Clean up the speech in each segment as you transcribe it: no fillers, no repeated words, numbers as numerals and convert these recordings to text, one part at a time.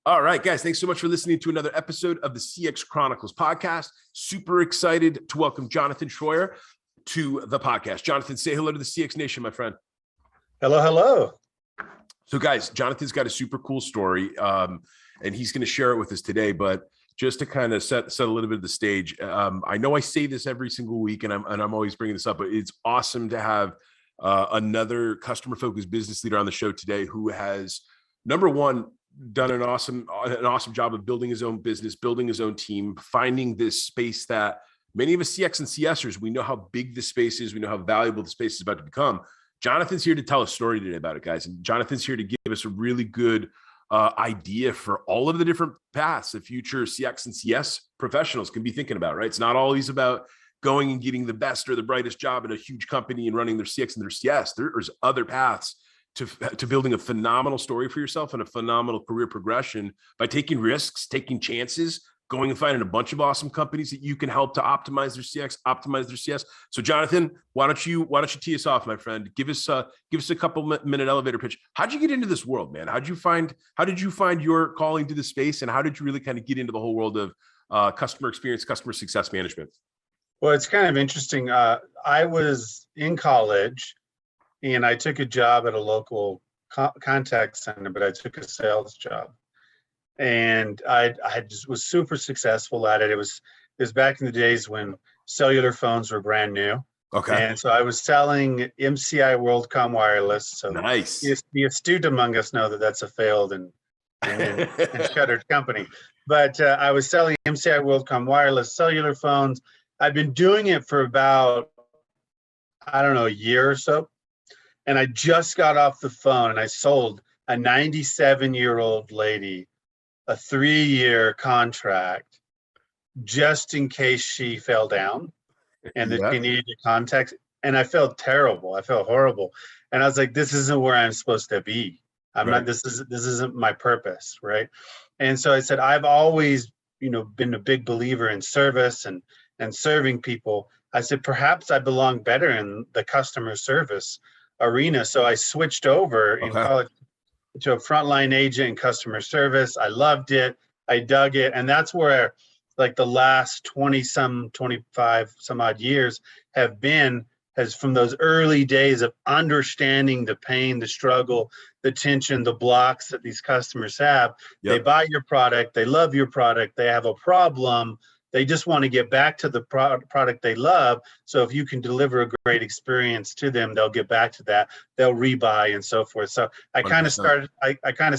All right, guys, thanks so much for listening to another episode of the CX Chronicles podcast. Super excited to welcome Jonathan Shroyer to the podcast. Jonathan, say hello to the CX Nation, my friend. Hello, hello. So, guys, Jonathan's got a super cool story, and he's going to share it with us today. But just to kind of set a little bit of the stage, I know I say this every single week, and I'm always bringing this up, but it's awesome to have another customer-focused business leader on the show today who has, number one, done an awesome job of building his own business, building his own team, finding this space that many of us CX and CSers, we know how big the space is. We know how valuable the space is about to become. Jonathan's here to tell a story today about it, guys. And Jonathan's here to give us a really good idea for all of the different paths the future CX and CS professionals can be thinking about, right? It's not always about going and getting the best or the brightest job at a huge company and running their CX and their CS. There's other paths to building a phenomenal story for yourself and a phenomenal career progression by taking risks, taking chances, going and finding a bunch of awesome companies that you can help to optimize their CX, optimize their CS. So Jonathan, why don't you tee us off, my friend? Give us a couple minute elevator pitch. How'd you get into this world, man? How did you find your calling to the space, and how did you really kind of get into the whole world of customer experience, customer success management? Well, it's kind of interesting. I was in college and I took a job at a local contact center, but I took a sales job. And I just was super successful at it. It was back in the days when cellular phones were brand new. Okay. And so I was selling MCI WorldCom Wireless. So nice. The astute among us know that that's a failed and shuttered company. But I was selling MCI WorldCom Wireless cellular phones. I've been doing it for about, a year or so. And I just got off the phone and I sold a 97-year-old lady a 3-year contract just in case she fell down and that she needed contact. And I felt terrible. I felt horrible. And I was like, this isn't where I'm supposed to be. This isn't my purpose. Right. And so I said, I've always, been a big believer in service and serving people. I said, perhaps I belong better in the customer service arena. So I switched over in college to a frontline agent in customer service. I loved it. I dug it. And that's where like the last 25 some odd years has from those early days of understanding the pain, the struggle, the tension, the blocks that these customers have. Yep. They buy your product. They love your product. They have a problem. They just want to get back to the product they love. So if you can deliver a great experience to them, they'll get back to that. They'll rebuy and so forth. So I kind of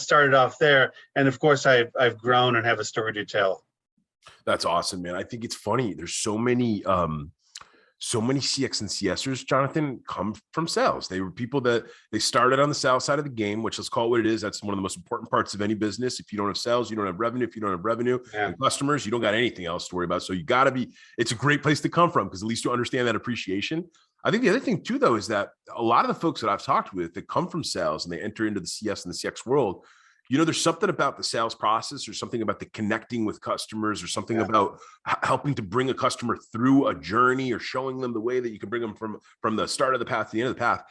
started off there, and of course I've grown and have a story to tell. That's awesome, man. I think it's funny. There's so many CX and CSers, Jonathan, come from sales. They were people that they started on the sales side of the game, which, let's call it what it is. That's one of the most important parts of any business. If you don't have sales, you don't have revenue. If you don't have revenue and customers, you don't got anything else to worry about. So it's a great place to come from because at least you understand that appreciation. I think the other thing too, though, is that a lot of the folks that I've talked with that come from sales and they enter into the CS and the CX world, there's something about the sales process or something about the connecting with customers or something about helping to bring a customer through a journey or showing them the way that you can bring them from the start of the path to the end of the path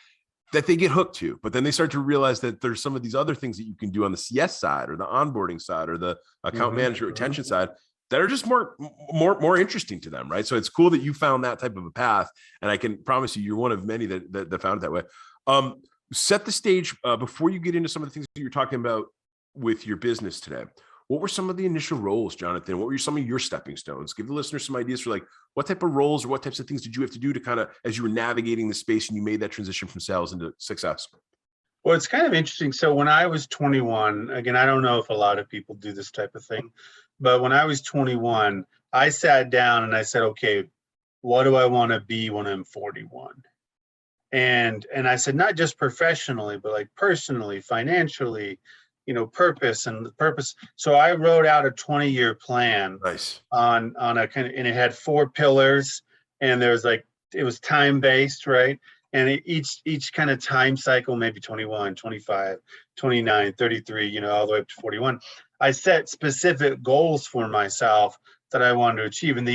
that they get hooked to. But then they start to realize that there's some of these other things that you can do on the CS side or the onboarding side or the account manager retention side that are just more interesting to them, right? So it's cool that you found that type of a path. And I can promise you're one of many that found it that way. Set the stage before you get into some of the things that you're talking about with your business today. What were some of the initial roles, Jonathan? What were some of your stepping stones? Give the listeners some ideas for like what type of roles or what types of things did you have to do to kind of, as you were navigating the space and you made that transition from sales into success? Well, it's kind of interesting. So when I was 21, again, I don't know if a lot of people do this type of thing, but when I was 21, I sat down and I said, okay, what do I want to be when I'm 41? And I said, not just professionally, but like personally, financially, purpose and the purpose. So I wrote out a 20-year plan. Nice. on a kind of, and it had 4 pillars, and it was time-based, right? And each kind of time cycle, maybe 21, 25, 29, 33, all the way up to 41. I set specific goals for myself that I wanted to achieve. And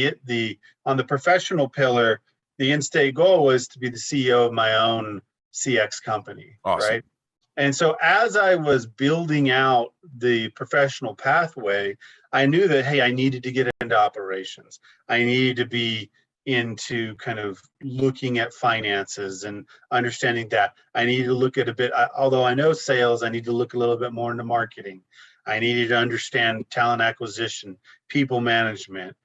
on the professional pillar, the end state goal was to be the CEO of my own CX company, awesome. Right? And so as I was building out the professional pathway, I knew that, hey, I needed to get into operations. I needed to be into kind of looking at finances and understanding that. I needed to look at a bit, although I know sales, I need to look a little bit more into marketing. I needed to understand talent acquisition, people management,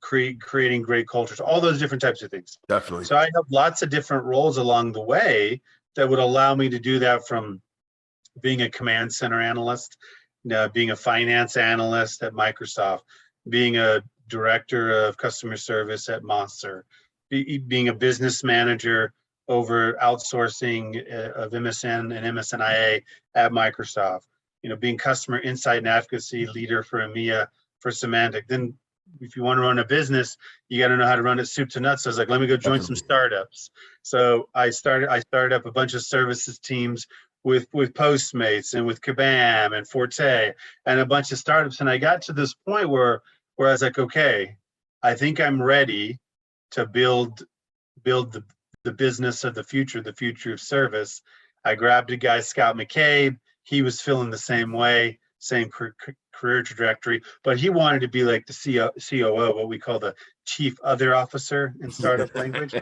creating great cultures, all those different types of things. Definitely. So I have lots of different roles along the way that would allow me to do that, from being a command center analyst, being a finance analyst at Microsoft, being a director of customer service at Monster, being a business manager over outsourcing of MSN and MSNIA at Microsoft, being customer insight and advocacy leader for EMEA for Symantec. Then if you want to run a business, you got to know how to run it soup to nuts. So I was like, let me go join some startups. So I started up a bunch of services teams with Postmates and with Kabam and Forte and a bunch of startups. And I got to this point where I was like, okay, I think I'm ready to build the business of the future of service. I grabbed a guy, Scott McCabe. He was feeling the same way, same career trajectory, but he wanted to be like the COO, what we call the chief other officer in startup language.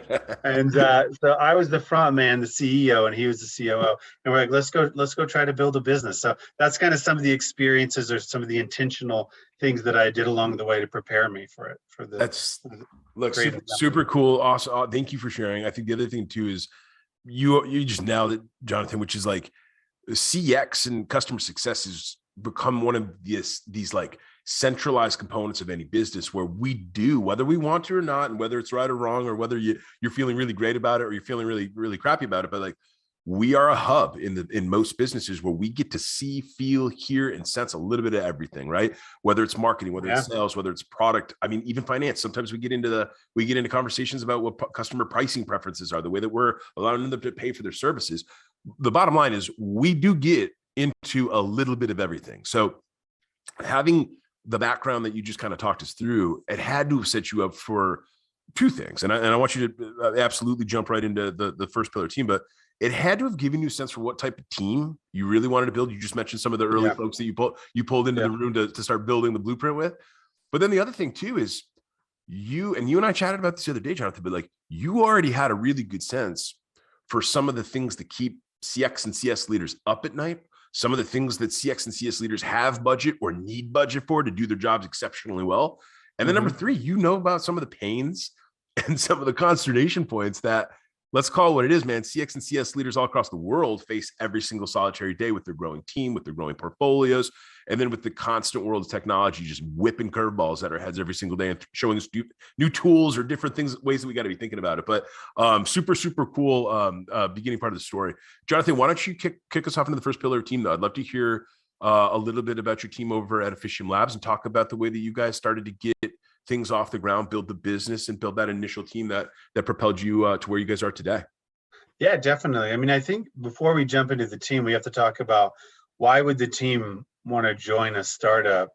And so I was the front man, the CEO, and he was the COO. And we're like, let's go try to build a business. So that's kind of some of the experiences or some of the intentional things that I did along the way to prepare me for it. Look, super cool. Awesome. Thank you for sharing. I think the other thing too is you just nailed it, Jonathan, which is like CX and customer success has become one of these like centralized components of any business, where we do, whether we want to or not, and whether it's right or wrong, or whether you're feeling really great about it or you're feeling really, really crappy about it. But like, we are a hub in most businesses where we get to see, feel, hear, and sense a little bit of everything, right? Whether it's marketing, whether it's sales, whether it's product. I mean, even finance. Sometimes we get into conversations about what customer pricing preferences are, the way that we're allowing them to pay for their services. The bottom line is we do get into a little bit of everything. So having the background that you just kind of talked us through, it had to have set you up for two things. And I want you to absolutely jump right into the first pillar team, but it had to have given you a sense for what type of team you really wanted to build. You just mentioned some of the early folks that you pulled into the room to start building the blueprint with. But then the other thing too is you and I chatted about this the other day, Jonathan, but like, you already had a really good sense for some of the things that keep CX and CS leaders up at night, some of the things that CX and CS leaders have budget or need budget for to do their jobs exceptionally well. And then number three, about some of the pains and some of the consternation points that, let's call it what it is, man. CX and CS leaders all across the world face every single solitary day with their growing team, with their growing portfolios, and then with the constant world of technology just whipping curveballs at our heads every single day and showing us new tools or different things, ways that we got to be thinking about it. But super, super cool beginning part of the story. Jonathan, why don't you kick us off into the first pillar of team, though? I'd love to hear a little bit about your team over at Officium Labs and talk about the way that you guys started to get things off the ground, build the business, and build that initial team that propelled you to where you guys are today. Yeah, definitely. I mean, I think before we jump into the team, we have to talk about why would the team want to join a startup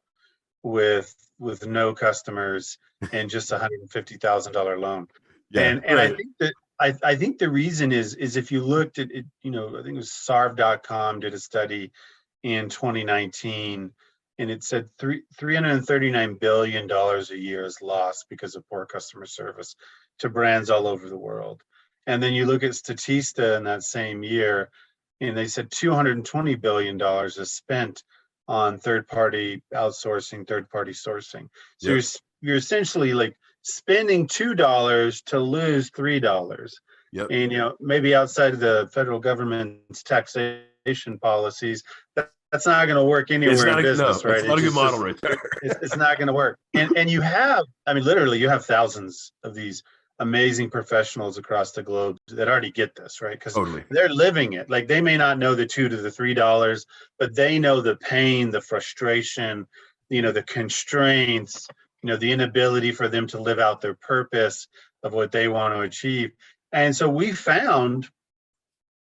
with no customers and just $150,000 loan. And right. I think the reason is if you looked at it, I think it was sarv.com did a study in 2019, and it said $339 billion a year is lost because of poor customer service to brands all over the world. And then you look at Statista in that same year, and they said $220 billion is spent on third-party outsourcing, third-party sourcing. So you're essentially like spending $2 to lose $3. Yep. And maybe outside of the federal government's taxation policies, that's not going to work anywhere in business, right? It's not a good model right there. It's not going to work. And you have, literally, you have thousands of these amazing professionals across the globe that already get this, right? Because they're living it. Like, they may not know the $2 to the $3, but they know the pain, the frustration, the constraints, the inability for them to live out their purpose of what they want to achieve. And so we found,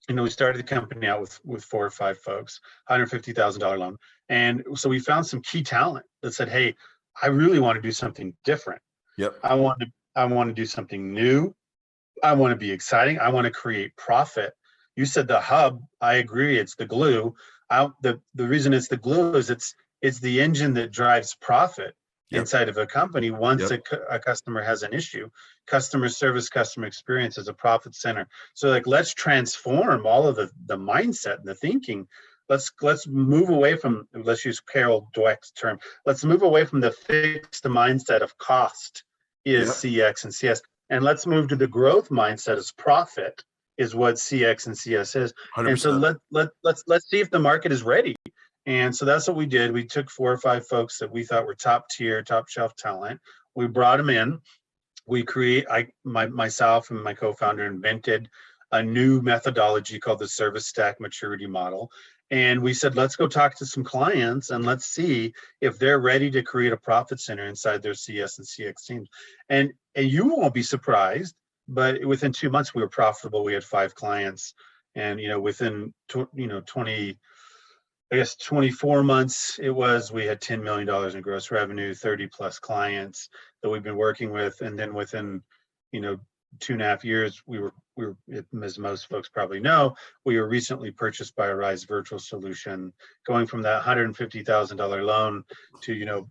we started the company out with 4 or 5 folks, $150,000 loan. And so we found some key talent that said, hey, I really want to do something different. Yep. I want to do something new. I want to be exciting. I want to create profit. You said the hub. I agree. It's the glue. The reason it's the glue is it's the engine that drives profit inside of a company. Once a customer has an issue, customer service, customer experience is a profit center. So like, let's transform all of the mindset and the thinking. Let's move away from, let's use Carol Dweck's term. Let's move away from the fixed mindset of cost is CX and CS, and let's move to the growth mindset as profit is what CX and CS is. 100%. And so let's see if the market is ready. And so that's what we did. We took 4 or 5 folks that we thought were top tier, top shelf talent. We brought them in. We myself and my co-founder invented a new methodology called the service stack maturity model. And we said, let's go talk to some clients and let's see if they're ready to create a profit center inside their CS and CX teams. And you won't be surprised, but within 2 months we were profitable. We had 5 clients, and within 24 months we had $10 million in gross revenue, 30 plus clients that we've been working with. And then within 2.5 years, we were, as most folks probably know, we were recently purchased by a Rise Virtual Solution, going from that $150,000 loan to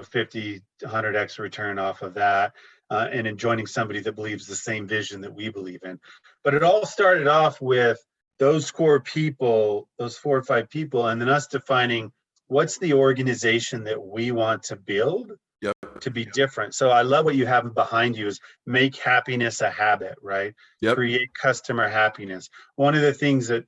50, 100x return off of that, and in joining somebody that believes the same vision that we believe in. But it all started off with those core people, those 4 or 5 people, and then us defining what's the organization that we want to build to be different. So I love what you have behind you is make happiness a habit, right? Create customer happiness. One of the things that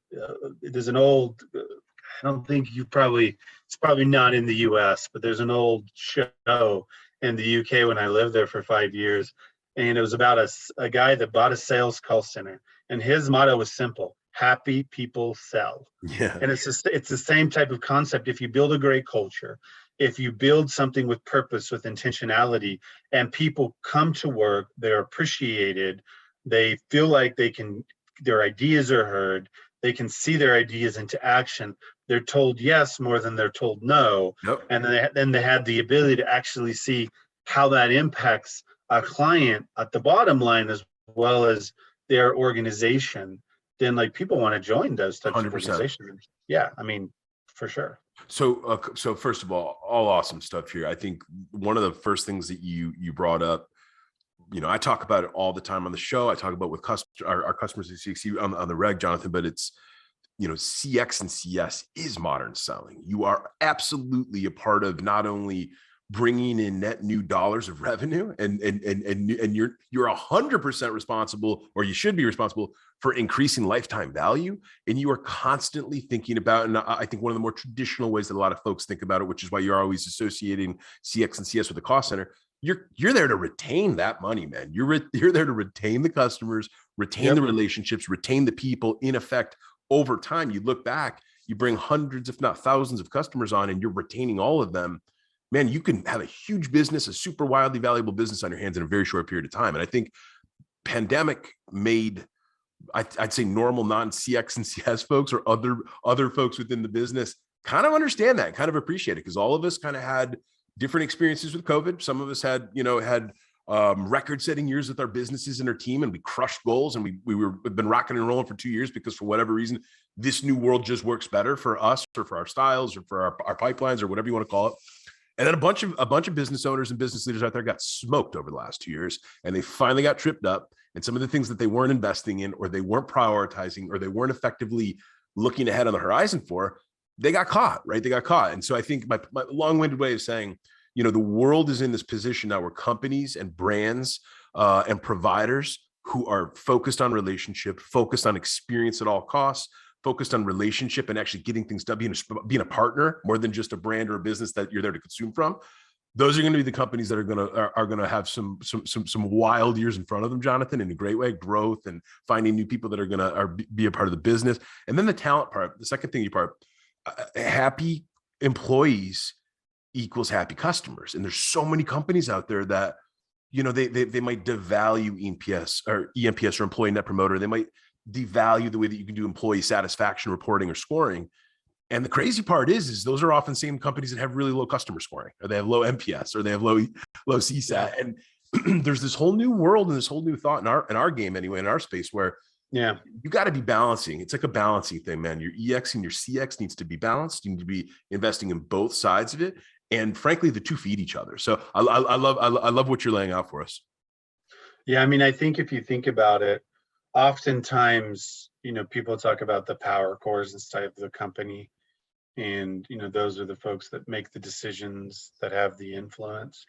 there's an old, I don't think it's probably not in the US, but there's an old show in the UK when I lived there for 5 years. And it was about a guy that bought a sales call center. And his motto was simple: happy people sell. And it's the same type of concept. If you build a great culture, if you build something with purpose, with intentionality, and people come to work, they're appreciated, they feel like their ideas are heard, they can see their ideas into action, they're told yes more than they're told no. And then they have the ability to actually see how that impacts a client at the bottom line as well as their organization. Then people want to join those types 100%. Of organizations. Yeah, I mean, for sure. So first of all awesome stuff here. I think one of the first things that you brought up, I talk about it all the time on the show. I talk about with our customers at CXC on the reg, Jonathan, but it's, CX and CS is modern selling. You are absolutely a part of not only bringing in net new dollars of revenue, and you're 100% responsible, or you should be responsible for increasing lifetime value. And you are constantly thinking about, and I think one of the more traditional ways that a lot of folks think about it, which is why you're always associating CX and CS with the cost center, you're there to retain that money, man. You're there to retain the customers, retain the relationships, retain the people. In effect, over time, you look back, you bring hundreds, if not thousands of customers on, and you're retaining all of them. Man, you can have a huge business, a super wildly valuable business on your hands in a very short period of time. And I think pandemic made, I'd say, normal non-CX and CS folks or other folks within the business kind of understand that, kind of appreciate it, because all of us kind of had different experiences with COVID. Some of us had record-setting years with our businesses and our team, and we crushed goals, and we've been rocking and rolling for 2 years because for whatever reason, this new world just works better for us or for our styles or for our pipelines or whatever you want to call it. And then a bunch of business owners and business leaders out there got smoked over the last 2 years, and they finally got tripped up. And some of the things that they weren't investing in, or they weren't prioritizing, or they weren't effectively looking ahead on the horizon for, they got caught, right? They got caught. And so I think my long-winded way of saying, the world is in this position now where companies and brands and providers who are focused on relationship, focused on experience at all costs, focused on relationship and actually getting things done, being a partner more than just a brand or a business that you're there to consume from. Those are going to be the companies that are going to have some wild years in front of them, Jonathan, in a great way, growth and finding new people that are going to be a part of the business. And then the talent part, the second thing happy employees equals happy customers. And there's so many companies out there that, they might devalue ENPS or employee net promoter. They might devalue the way that you can do employee satisfaction reporting or scoring. And the crazy part is those are often same companies that have really low customer scoring, or they have low NPS, or they have low CSAT. And there's this whole new world and this whole new thought in our game anyway, in our space, where Yeah. You got to be balancing. It's like a balancing thing, man. Your EX and your CX needs to be balanced. You need to be investing in both sides of it. And frankly, the two feed each other. So I love what you're laying out for us. Yeah. I mean, I think if you think about it, oftentimes, people talk about the power cores inside of the company. And, those are the folks that make the decisions, that have the influence.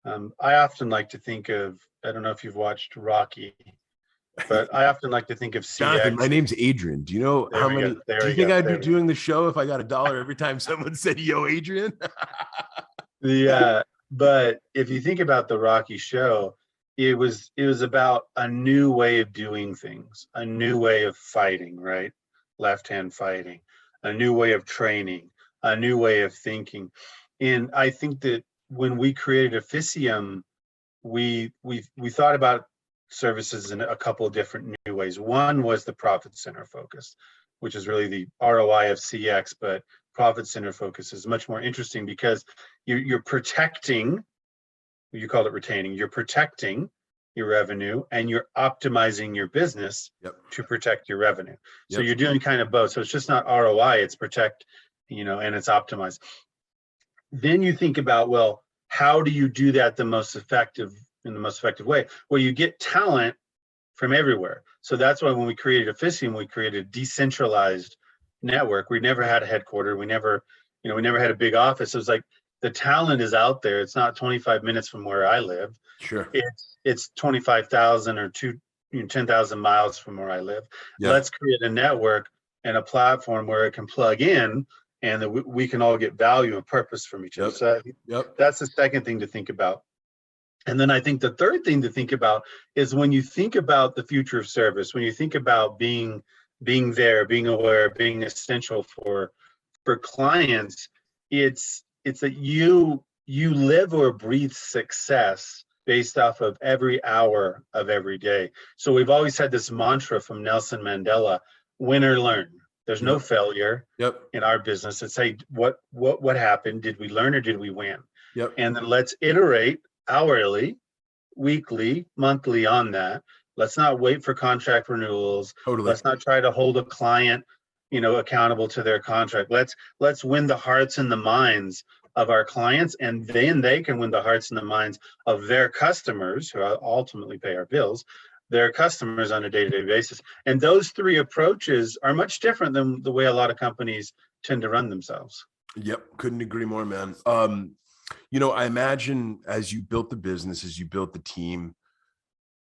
I often like to think of, I don't know if you've watched Rocky, but I often like to think of Jonathan, CX. my name's Adrian. Do you know There how we go. many? There Do you we think go. I'd be There we go. doing the show if I got $1 every time someone said "Yo, Adrian"? But if you think about the Rocky show, it was about a new way of doing things, a new way of fighting, right? Left hand fighting, a new way of training, a new way of thinking. And I think that when we created Officium, we thought about services in a couple of different new ways. One was the profit center focus, which is really the ROI of CX, but profit center focus is much more interesting because you're protecting, you call it retaining, you're protecting your revenue and you're optimizing your business to protect your revenue. So you're doing kind of both. So it's just not ROI, it's protect, and it's optimized. Then you think about, well, how do you do that in the most effective way? Well, you get talent from everywhere. So that's why when we created Officium, we created a decentralized network. We never had a headquarter. We never had a big office. It was like the talent is out there. It's not 25 minutes from where I live. Sure. It's 25,000 or 10,000 miles from where I live. Yeah. Let's create a network and a platform where it can plug in and that we can all get value and purpose from each other. So that's the second thing to think about. And then I think the third thing to think about is when you think about the future of service, when you think about being there, being aware, being essential for clients, it's that you live or breathe success based off of every hour of every day. So we've always had this mantra from Nelson Mandela: win or learn. There's no failure in our business. It's, hey, what happened? Did we learn or did we win? And then let's iterate hourly, weekly, monthly on that. Let's not wait for contract renewals. Totally. Let's not try to hold a client, accountable to their contract. Let's win the hearts and the minds of our clients, and then they can win the hearts and the minds of their customers, who ultimately pay our bills, their customers on a day-to-day basis. And those three approaches are much different than the way a lot of companies tend to run themselves. Yep. Couldn't agree more, man. I imagine as you built the business, as you built the team,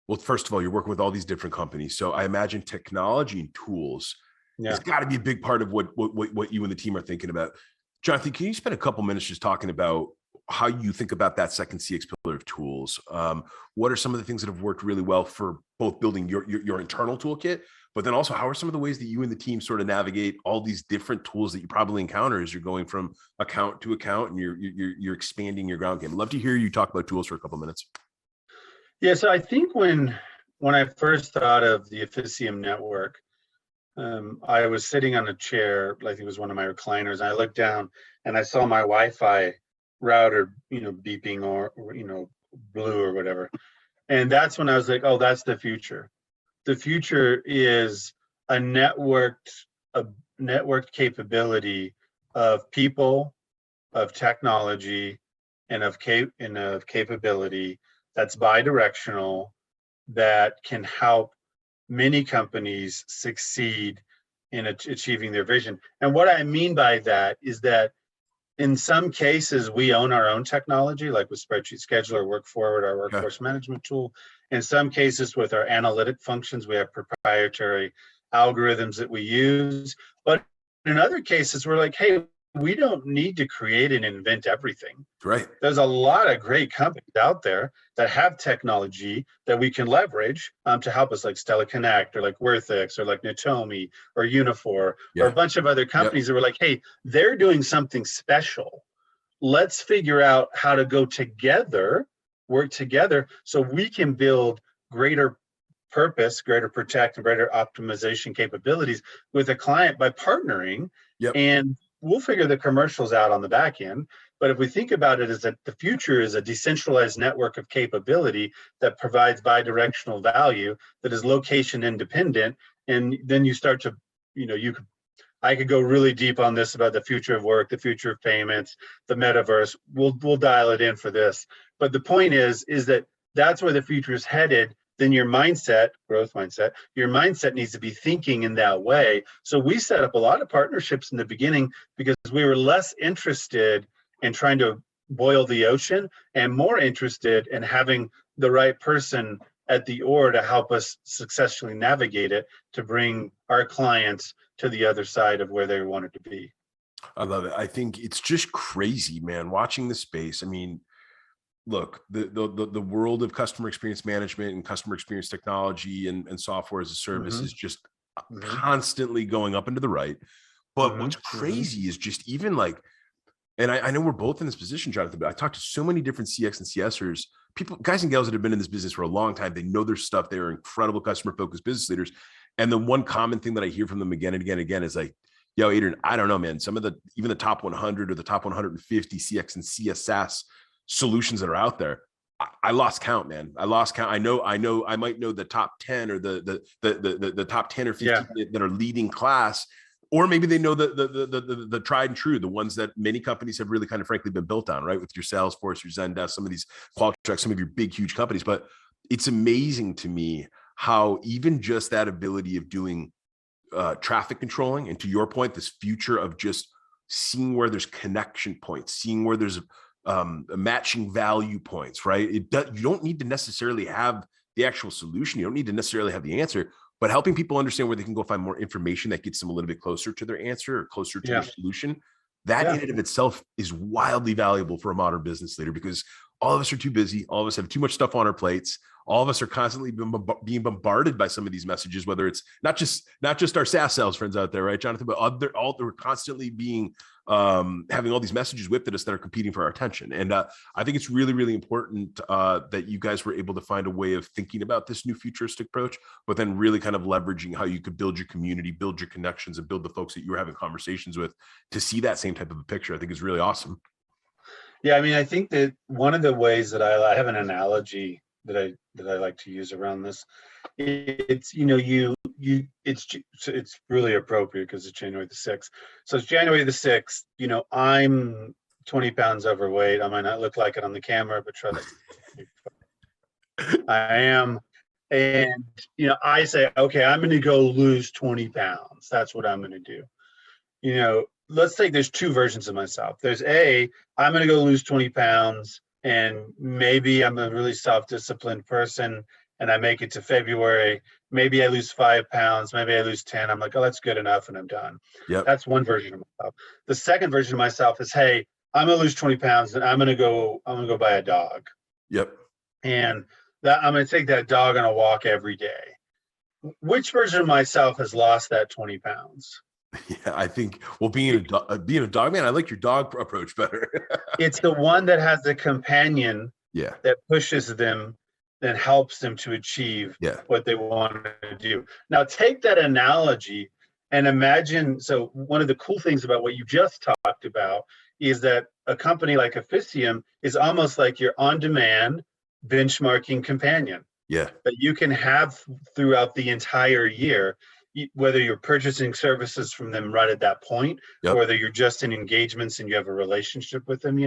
well, first of all, you're working with all these different companies. So I imagine technology and tools has got to be a big part of what you and the team are thinking about. Jonathan, can you spend a couple minutes just talking about how you think about that second CX pillar of tools? What are some of the things that have worked really well for both building your internal toolkit, but then also how are some of the ways that you and the team sort of navigate all these different tools that you probably encounter as you're going from account to account and you're expanding your ground game? I'd love to hear you talk about tools for a couple minutes. Yeah, so I think when I first thought of the Officium network, I was sitting on a chair, like it was one of my recliners, and I looked down and I saw my Wi-Fi router, beeping or blue or whatever. And that's when I was like, oh, that's the future. The future is a networked capability of people, of technology, and of capability that's bi-directional, that can help many companies succeed in achieving their vision. And what I mean by that is that in some cases, we own our own technology, like with Spreadsheet Scheduler, Work Forward, our workforce management tool. In some cases, with our analytic functions, we have proprietary algorithms that we use. But in other cases, we're like, hey, we don't need to create and invent everything. Right. There's a lot of great companies out there that have technology that we can leverage to help us, like Stella Connect or like Worthix or like Natomi or Unifor or a bunch of other companies that were like, hey, they're doing something special. Let's figure out how to go together, work together so we can build greater purpose, greater protect, and greater optimization capabilities with a client by partnering. And we'll figure the commercials out on the back end. But if we think about it as that the future is a decentralized network of capability that provides bi-directional value, that is location independent, And then you start to, I could go really deep on this about the future of work, the future of payments, the metaverse. We'll dial it in for this. But the point is that that's where the future is headed. Then your mindset, growth mindset, your mindset needs to be thinking in that way. So we set up a lot of partnerships in the beginning because we were less interested in trying to boil the ocean and more interested in having the right person at the oar to help us successfully navigate it, to bring our clients to the other side of where they wanted to be. I love it. I think it's just crazy, man, watching the space. I mean, look, the world of customer experience management and customer experience technology and software as a service is just constantly going up and to the right. But what's crazy is just even like, and I know we're both in this position, Jonathan, but I talked to so many different CX and CSers, people, guys and gals that have been in this business for a long time. They know their stuff. They're incredible customer-focused business leaders. And the one common thing that I hear from them again and again and again is like, yo, Adrian, I don't know, man. Some of even the top 100 or the top 150 CX and CS SaaS solutions that are out there, I lost count, man. I lost count. I know. I might know the top 10 or the top 10 or 15 that are leading class, or maybe they know the tried and true, the ones that many companies have really kind of frankly been built on, right? With your Salesforce, your Zendesk, some of these Qualtrics, some of your big, huge companies. But it's amazing to me how even just that ability of doing traffic controlling, and to your point, this future of just seeing where there's connection points, seeing where there's matching value points, right? You don't need to necessarily have the actual solution. You don't need to necessarily have the answer, but helping people understand where they can go find more information that gets them a little bit closer to their answer or closer to their solution. That in and of itself is wildly valuable for a modern business leader, because all of us are too busy. All of us have too much stuff on our plates. All of us are constantly being bombarded by some of these messages, whether it's not just our SaaS sales friends out there, right, Jonathan, but we're constantly being having all these messages whipped at us that are competing for our attention. And I think it's really, really important that you guys were able to find a way of thinking about this new futuristic approach, but then really kind of leveraging how you could build your community, build your connections, and build the folks that you were having conversations with to see that same type of a picture. I think is really awesome. Yeah, I mean, I think that one of the ways that I have an analogy that I like to use around this, it's it's really appropriate because it's January the 6th. So it's January the 6th. I'm 20 pounds overweight. I might not look like it on the camera, but trust me, I am. And I say, okay, I'm going to go lose 20 pounds. That's what I'm going to do. Let's take, there's two versions of myself. There's I'm going to go lose 20 pounds, and maybe I'm a really self-disciplined person and I make it to February. Maybe I lose 5 pounds, maybe I lose 10. I'm like, oh, that's good enough, and I'm done. Yep. That's one version of myself. The second version of myself is, hey, I'm going to lose 20 pounds and I'm going to go buy a dog. Yep. And I'm going to take that dog on a walk every day. Which version of myself has lost that 20 pounds? Yeah, I think, well, being a dog man, I like your dog approach better. It's the one that has the companion that pushes them and helps them to achieve what they want to do. Now, take that analogy and imagine, so one of the cool things about what you just talked about is that a company like Officium is almost like your on-demand benchmarking companion. Yeah. That you can have throughout the entire year, whether you're purchasing services from them right at that point, or whether you're just in engagements and you have a relationship with them,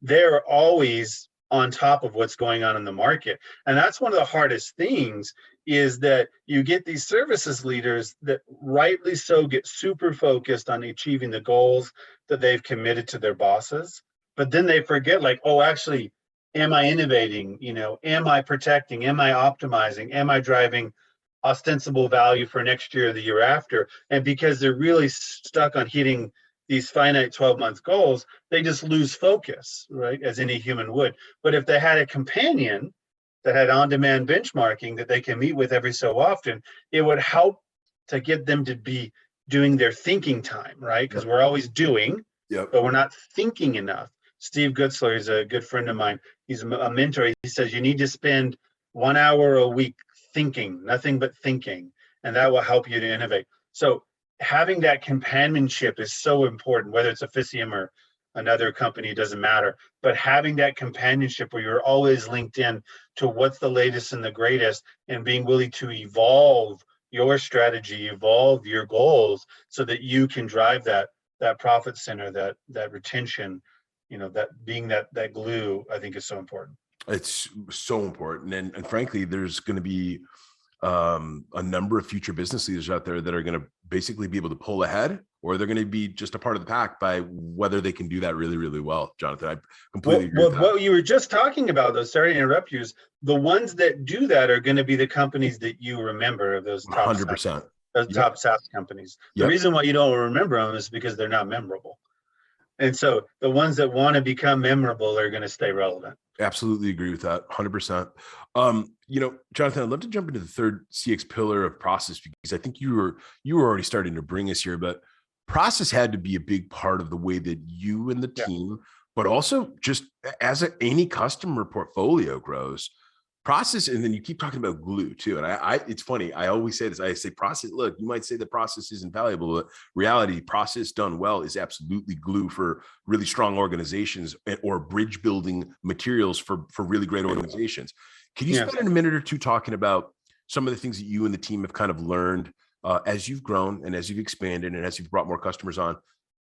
they're always on top of what's going on in the market. And that's one of the hardest things, is that you get these services leaders that rightly so get super focused on achieving the goals that they've committed to their bosses. But then they forget, like, oh, actually, am I innovating? Am I protecting? Am I optimizing? Am I driving ostensible value for next year or the year after? And because they're really stuck on hitting these finite 12-month goals, they just lose focus, right? As any human would. But if they had a companion that had on-demand benchmarking that they can meet with every so often, it would help to get them to be doing their thinking time, right? Because we're always doing, but we're not thinking enough. Steve Gutzler is a good friend of mine. He's a mentor. He says you need to spend 1 hour a week thinking, nothing but thinking, and that will help you to innovate. So having that companionship is so important, whether it's Officium or another company, it doesn't matter. But having that companionship where you're always linked in to what's the latest and the greatest, and being willing to evolve your strategy, evolve your goals so that you can drive that profit center, that retention, that being that glue, I think is so important. It's so important. And frankly, there's going to be a number of future business leaders out there that are going to basically be able to pull ahead, or they're going to be just a part of the pack by whether they can do that really, really well. Jonathan, I completely agree with that. What you were just talking about, though, sorry to interrupt you, is the ones that do that are going to be the companies that you remember, those top 100%. top SaaS companies. The reason why you don't remember them is because they're not memorable. And so the ones that want to become memorable are going to stay relevant. Absolutely agree with that. 100%. Jonathan, I'd love to jump into the third CX pillar of process, because I think you were already starting to bring us here, but process had to be a big part of the way that you and the team, but also just as any customer portfolio grows. Process, and then you keep talking about glue too. And it's funny. I always say this. I say process. Look, you might say the process isn't valuable, but reality, process done well is absolutely glue for really strong organizations, or bridge building materials for really great organizations. Can you spend a minute or two talking about some of the things that you and the team have kind of learned as you've grown and as you've expanded and as you've brought more customers on,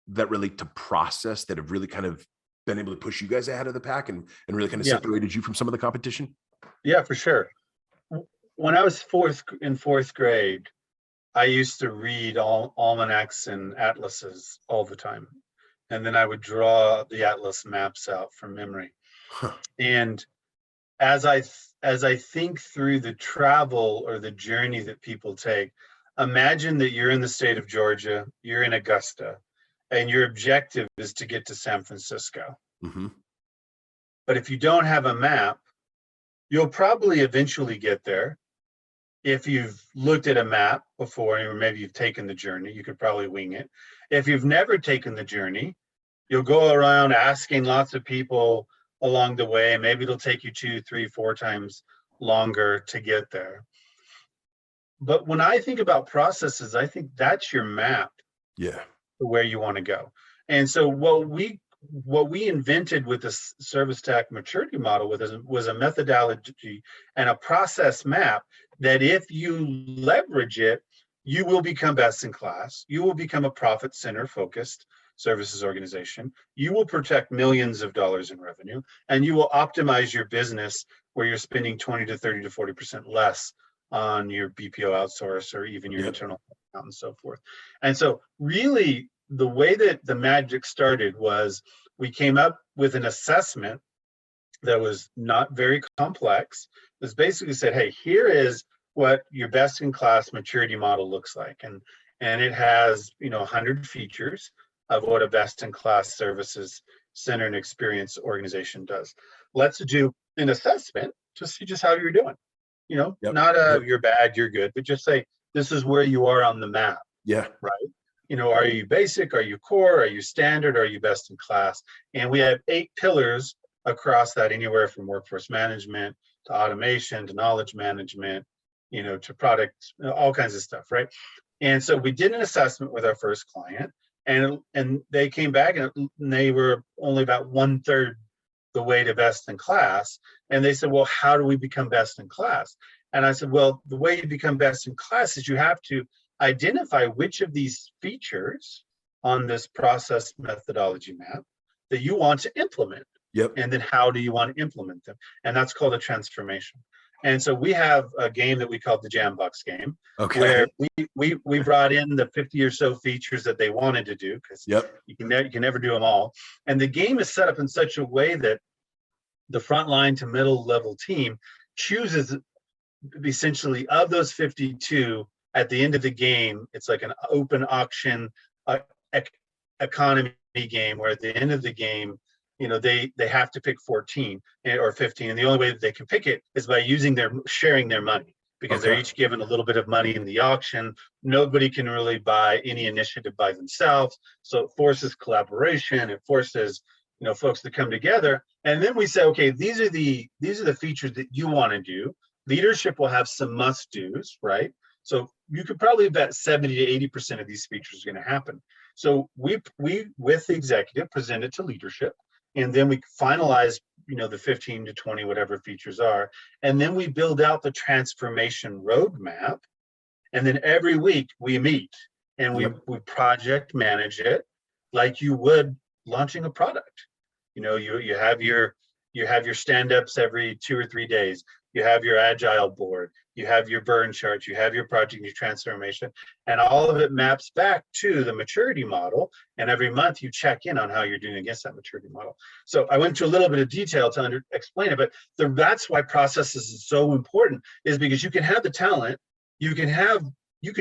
that relate to process, that have really kind of been able to push you guys ahead of the pack and really kind of separated you from some of the competition? Yeah, for sure. When I was in fourth grade, I used to read almanacs and atlases all the time. And then I would draw the atlas maps out from memory. And as I think through the travel or the journey that people take, imagine that you're in the state of Georgia, you're in Augusta, and your objective is to get to San Francisco. Mm-hmm. But if you don't have a map, you'll probably eventually get there. If you've looked at a map before, or maybe you've taken the journey, you could probably wing it. If you've never taken the journey, you'll go around asking lots of people along the way. Maybe it'll take you 2, 3, 4 times longer to get there. But when I think about processes, I think that's your map to where you want to go. And so what we invented with the service tech maturity model was a methodology and a process map that if you leverage it, you will become best in class. You will become a profit center focused services organization. You will protect millions of dollars in revenue, and you will optimize your business where you're spending 20 to 30 to 40% less on your BPO outsource or even your internal account and so forth. And so really, the way that the magic started was we came up with an assessment that was not very complex. It was basically said, hey, here is what your best in class maturity model looks like. And it has, 100 features of what a best in class services center and experience organization does. Let's do an assessment to see just how you're doing. Not you're bad, you're good, but just say, this is where you are on the map. Yeah. Right. Are you basic? Are you core? Are you standard? Are you best in class? And we have 8 pillars across that, anywhere from workforce management to automation to knowledge management, to product, all kinds of stuff, right? And so we did an assessment with our first client, and they came back and they were only about 1/3 the way to best in class. And they said, well, how do we become best in class? And I said, well, the way you become best in class is you have to identify which of these features on this process methodology map that you want to implement. And then how do you want to implement them? And that's called a transformation. And so we have a game that we call the Jambox game, where we brought in the 50 or so features that they wanted to do, because you can never do them all. And the game is set up in such a way that the frontline to middle level team chooses essentially of those 52. At the end of the game, it's like an open auction economy game, where at the end of the game, they have to pick 14 or 15, and the only way that they can pick it is by sharing their money, because they're each given a little bit of money in the auction. Nobody can really buy any initiative by themselves, so it forces collaboration. It forces folks to come together, and then we say, okay, these are the features that you want to do. Leadership will have some must-dos, right? So you could probably bet 70 to 80% of these features are going to happen. So we with the executive present it to leadership, and then we finalize, the 15 to 20, whatever features are. And then we build out the transformation roadmap. And then every week we meet and we project manage it like you would launching a product. You have your stand-ups every 2 or 3 days. You have your agile board, you have your burn charts, you have your project, your transformation, and all of it maps back to the maturity model. And every month you check in on how you're doing against that maturity model. So I went to a little bit of detail to explain it, but that's why processes is so important, is because you can have the talent, you can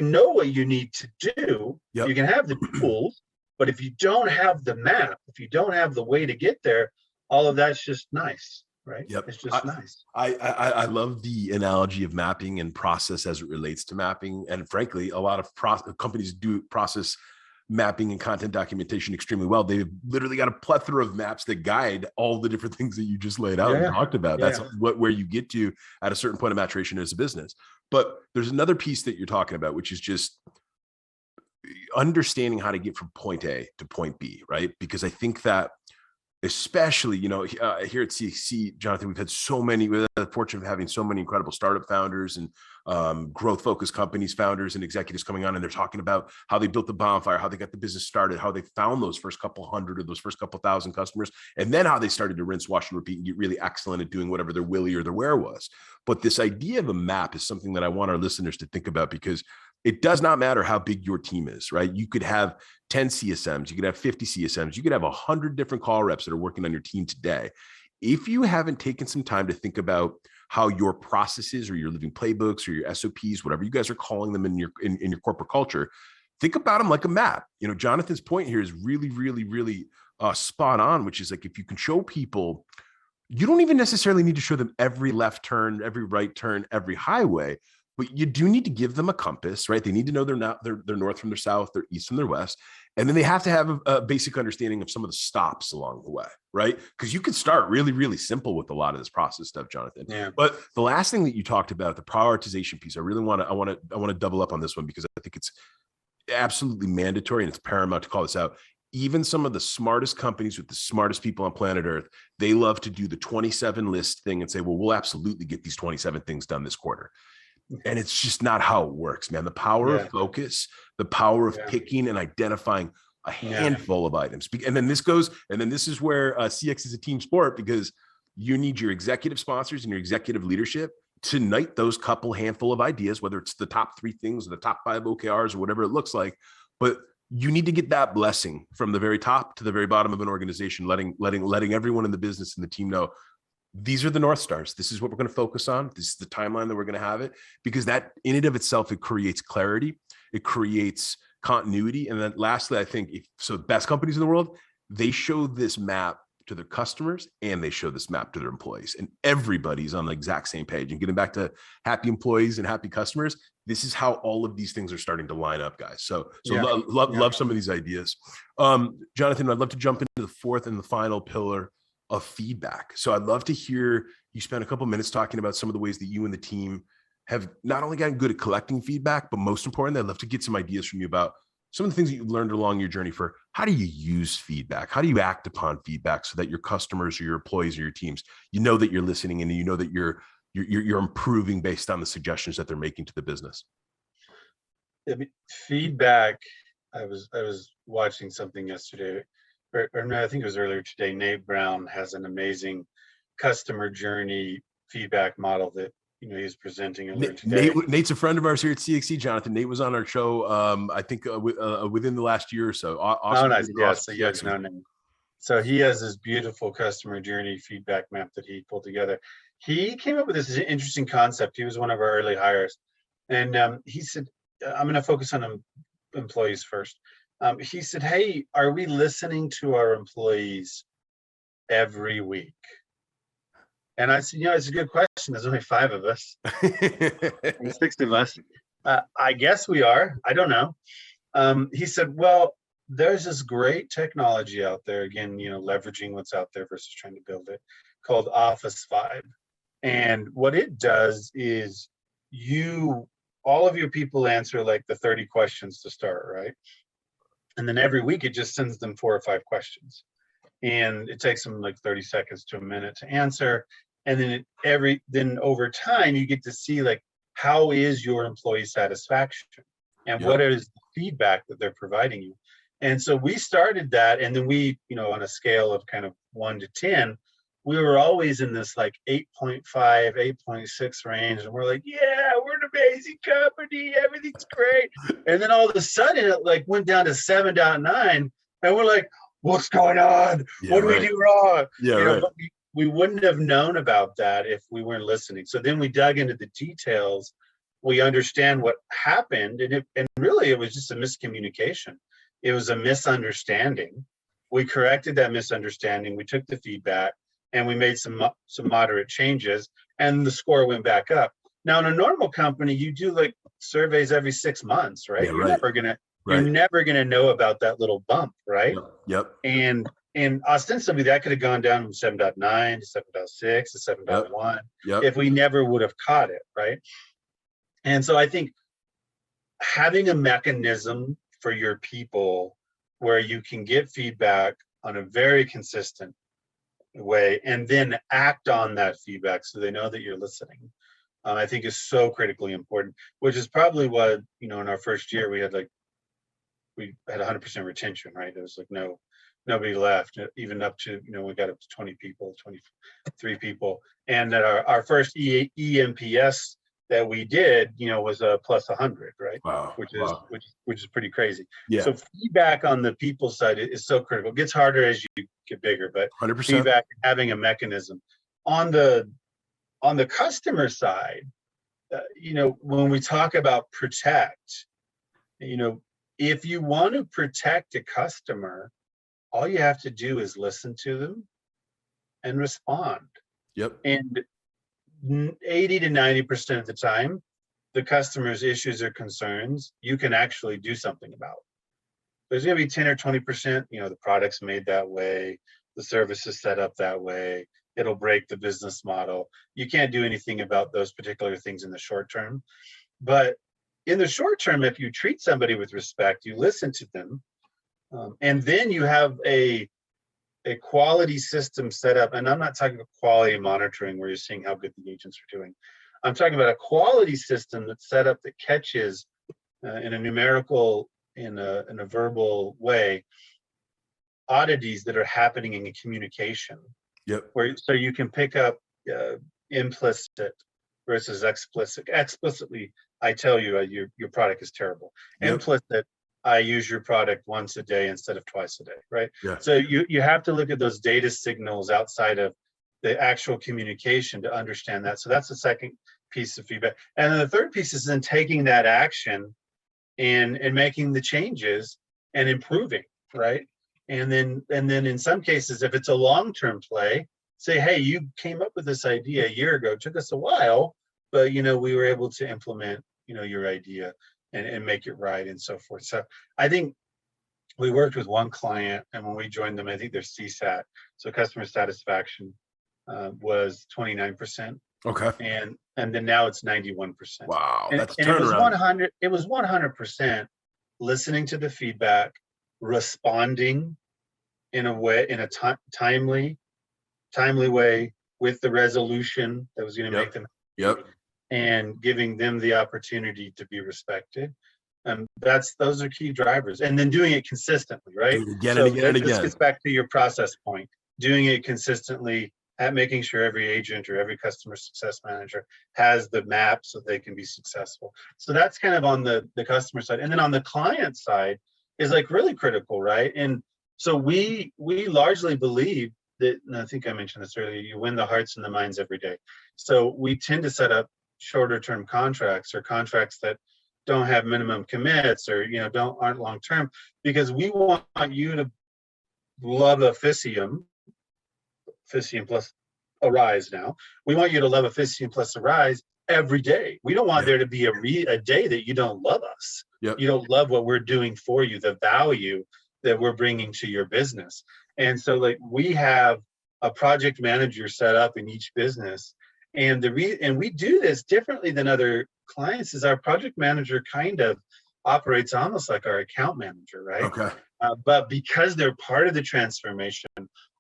know what you need to do, you can have the tools, but if you don't have the map, if you don't have the way to get there, all of that's just nice. Right. Yep. It's just nice. I love the analogy of mapping and process as it relates to mapping. And frankly, a lot of companies do process mapping and content documentation extremely well. They've literally got a plethora of maps that guide all the different things that you just laid out and talked about. That's where you get to at a certain point of maturation as a business. But there's another piece that you're talking about, which is just understanding how to get from point A to point B, right? Because I think that especially, here at CXC, Jonathan, we've had the fortune of having so many incredible startup founders and growth focused companies founders and executives coming on, and they're talking about how they built the bonfire, how they got the business started, how they found those first couple hundred or those first couple thousand customers, and then how they started to rinse, wash, and repeat and get really excellent at doing whatever their willy or their where was. But this idea of a map is something that I want our listeners to think about, because it does not matter how big your team is, right? You could have 10 CSMs, you could have 50 CSMs, you could have 100 different call reps that are working on your team today. If you haven't taken some time to think about how your processes or your living playbooks or your SOPs, whatever you guys are calling them in your corporate culture, think about them like a map. Jonathan's point here is really, really, really spot on, which is like, if you can show people, you don't even necessarily need to show them every left turn, every right turn, every highway, but you do need to give them a compass, right? They need to know their north from their south, their east from their west. And then they have to have a basic understanding of some of the stops along the way, right? Because you can start really, really simple with a lot of this process stuff, Jonathan. Yeah. But the last thing that you talked about, the prioritization piece, I want to double up on this one, because I think it's absolutely mandatory and it's paramount to call this out. Even some of the smartest companies with the smartest people on planet Earth, they love to do the 27 list thing and say, well, we'll absolutely get these 27 things done this quarter. And it's just not how it works, man. The power of focus, the power of picking and identifying a handful of items. And then this is where CX is a team sport, because you need your executive sponsors and your executive leadership to knight those handful of ideas, whether it's the top 3 things or the top 5 OKRs or whatever it looks like. But you need to get that blessing from the very top to the very bottom of an organization, letting everyone in the business and the team know, these are the North Stars. This is what we're going to focus on. This is the timeline that we're going to have it, because that in and of itself, it creates clarity. It creates continuity. And then lastly, I think the best companies in the world, they show this map to their customers and they show this map to their employees, and everybody's on the exact same page. And getting back to happy employees and happy customers, this is how all of these things are starting to line up, guys. So love some of these ideas. Jonathan, I'd love to jump into the fourth and the final pillar of feedback. So I'd love to hear you spend a couple of minutes talking about some of the ways that you and the team have not only gotten good at collecting feedback, but most importantly, I'd love to get some ideas from you about some of the things that you've learned along your journey for how do you use feedback? How do you act upon feedback so that your customers or your employees or your teams, you know that you're listening and you know that you're improving based on the suggestions that they're making to the business? Feedback. I was watching something yesterday, or no, I think it was earlier today. Nate Brown has an amazing customer journey feedback model that he's presenting earlier today. Nate's a friend of ours here at CXC, Jonathan. Nate was on our show, I think within the last year or so. Awesome. Oh, nice. Yeah, so you guys know him. So he has this beautiful customer journey feedback map that he pulled together. He came up with this interesting concept. He was one of our early hires, and he said, "I'm going to focus on employees first." He said, "Hey, are we listening to our employees every week?" And I said, it's a good question. There's only 5 of us, 6 of us. I guess we are. I don't know. He said, well, there's this great technology out there, again, leveraging what's out there versus trying to build it, called Office Vibe. And what it does is all of your people answer like the 30 questions to start, right? And then every week it just sends them 4 or 5 questions. And it takes them like 30 seconds to a minute to answer. And then then over time, you get to see like how is your employee satisfaction, and Yep. what is the feedback that they're providing you. And so we started that, and then we, on a scale of kind of 1 to 10, we were always in this like 8.5, 8.6 range. And we're like, yeah, we're an amazing company. Everything's great. And then all of a sudden it like went down to 7.9. And we're like, what's going on? Yeah, What do right. we do wrong? Yeah, right. But we wouldn't have known about that if we weren't listening. So then we dug into the details. We understand what happened. And really it was just a miscommunication. It was a misunderstanding. We corrected that misunderstanding. We took the feedback and we made some moderate changes, and the score went back up. Now, in a normal company, you do like surveys every 6 months, right? Yeah, right. You're never gonna know about that little bump, right? Yep. And ostensibly, that could have gone down from 7.9 to 7.6 to 7.1 if we never would have caught it, right? And so I think having a mechanism for your people where you can get feedback on a very consistent way and then act on that feedback so they know that you're listening, I think is so critically important, which is probably what, in our first year we had 100% retention, right? There was like nobody left, even up to, we got up to 20 people, 23 people. And that our first EMPS that we did, was a plus 100, right? Wow. Which is pretty crazy. Yeah. So feedback on the people side is so critical. It gets harder as you get bigger, but 100%. feedback, having a mechanism. On the customer side, when we talk about protect, if you want to protect a customer, all you have to do is listen to them and respond. Yep. And 80 to 90% of the time, the customer's issues or concerns, you can actually do something about. There's going to be 10 or 20%, the product's made that way, the service is set up that way, it'll break the business model. You can't do anything about those particular things in the short term. But in the short term, if you treat somebody with respect, you listen to them, and then you have a quality system set up. And I'm not talking about quality monitoring where you're seeing how good the agents are doing. I'm talking about a quality system that's set up that catches in a numerical, in a verbal way, oddities that are happening in communication. Yep. So you can pick up implicit versus explicit. Explicitly, I tell you your product is terrible. Yep. Implicit, I use your product once a day instead of twice a day, right? Yeah. So you have to look at those data signals outside of the actual communication to understand that. So that's the second piece of feedback. And then the third piece is then taking that action and making the changes and improving, right? And then in some cases, if it's a long-term play, say, hey, you came up with this idea a year ago. It took us a while, but we were able to implement, your idea and make it right and so forth. So I think we worked with one client, and when we joined them, I think their CSAT, so customer satisfaction, was 29%. Okay. And then now it's 91%. Wow, that's and it was 100. It was 100% listening to the feedback, responding in a timely way with the resolution that was going to make them. Yep. And giving them the opportunity to be respected. Those are key drivers. And then doing it consistently, right? Again and again. This gets back to your process point. Doing it consistently, at making sure every agent or every customer success manager has the map so they can be successful. So that's kind of on the customer side. And then on the client side is like really critical, right? And so we largely believe that, and I think I mentioned this earlier, you win the hearts and the minds every day. So we tend to set up shorter term contracts or contracts that don't have minimum commits or aren't long term, because we want you to love Officium plus Arise. Now we want you to love Officium plus Arise every day. We don't want there to be a day that you don't love us. Yep. You don't love what we're doing for you, the value that we're bringing to your business. And so we have a project manager set up in each business. And we do this differently than other clients, is our project manager kind of operates almost like our account manager, right? Okay. But because they're part of the transformation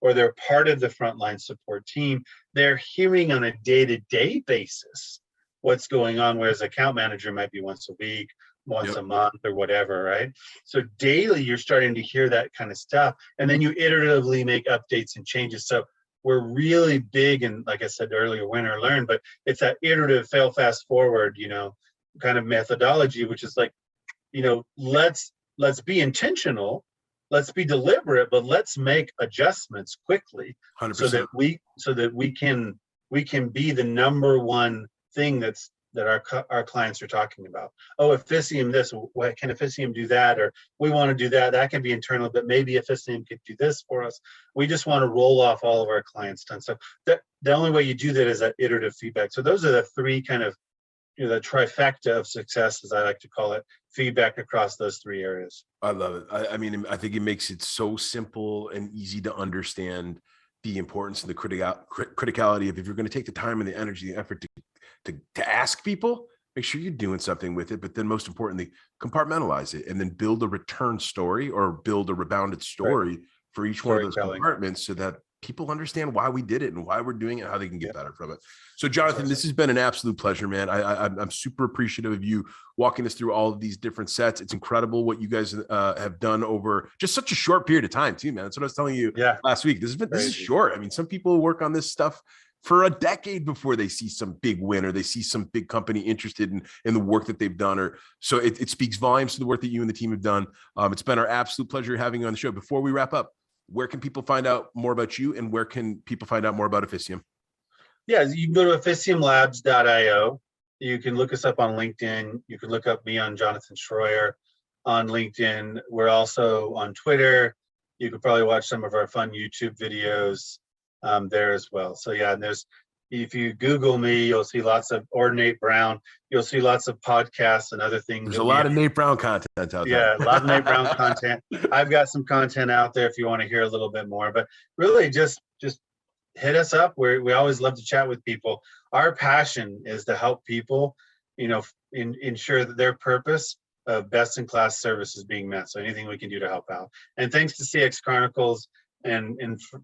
or they're part of the frontline support team, they're hearing on a day-to-day basis what's going on, whereas account manager might be once a week, once a month, or whatever, right? So daily, you're starting to hear that kind of stuff, and then you iteratively make updates and changes. So we're really big, and like I said earlier, win or learn, but it's that iterative fail fast forward, kind of methodology, which is like, let's be intentional, let's be deliberate, but let's make adjustments quickly 100%. so that we can be the number one thing that our clients are talking about. Oh, Officium this, what can Officium do that? Or we want to do that. That can be internal, but maybe Officium could do this for us. We just want to roll off all of our clients' done. So the only way you do that is that iterative feedback. So those are the three kind of, the trifecta of success, as I like to call it, feedback across those three areas. I love it. I mean, I think it makes it so simple and easy to understand the importance and the criticality of, if you're going to take the time and the energy, the effort to ask people, make sure you're doing something with it. But then most importantly, compartmentalize it and then build a return story or build a rebounded story for each one of those compartments, so that people understand why we did it and why we're doing it, how they can get better from it. So Jonathan, this has been an absolute pleasure, man. I'm super appreciative of you walking us through all of these different sets. It's incredible what you guys have done over just such a short period of time too, man. That's what I was telling you last week. This is short. I mean, some people work on this stuff for a decade before they see some big win, or they see some big company interested in the work that they've done. Or so it speaks volumes to the work that you and the team have done. It's been our absolute pleasure having you on the show. Before we wrap up, where can people find out more about you, and where can people find out more about Officium? Yeah, you can go to officiumlabs.io. You can look us up on LinkedIn. You can look up me on Jonathan Shroyer on LinkedIn. We're also on Twitter. You could probably watch some of our fun YouTube videos there as well. So yeah, and if you Google me, you'll see lots of, or Nate Brown, you'll see lots of podcasts and other things. There's a lot of Nate Brown content out there. Yeah, a lot of Nate Brown content. I've got some content out there if you want to hear a little bit more, but really just hit us up. We always love to chat with people. Our passion is to help people, ensure that their purpose of best-in-class service is being met. So anything we can do to help out. And thanks to CXChronicles and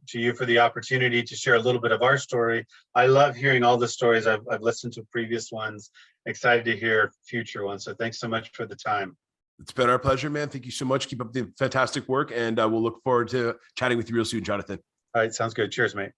to you for the opportunity to share a little bit of our story. I love hearing all the stories. I've listened to previous ones. Excited to hear future ones. So thanks so much for the time. It's been our pleasure, man. Thank you so much. Keep up the fantastic work, and we'll look forward to chatting with you real soon, Jonathan. All right, sounds good. Cheers, mate.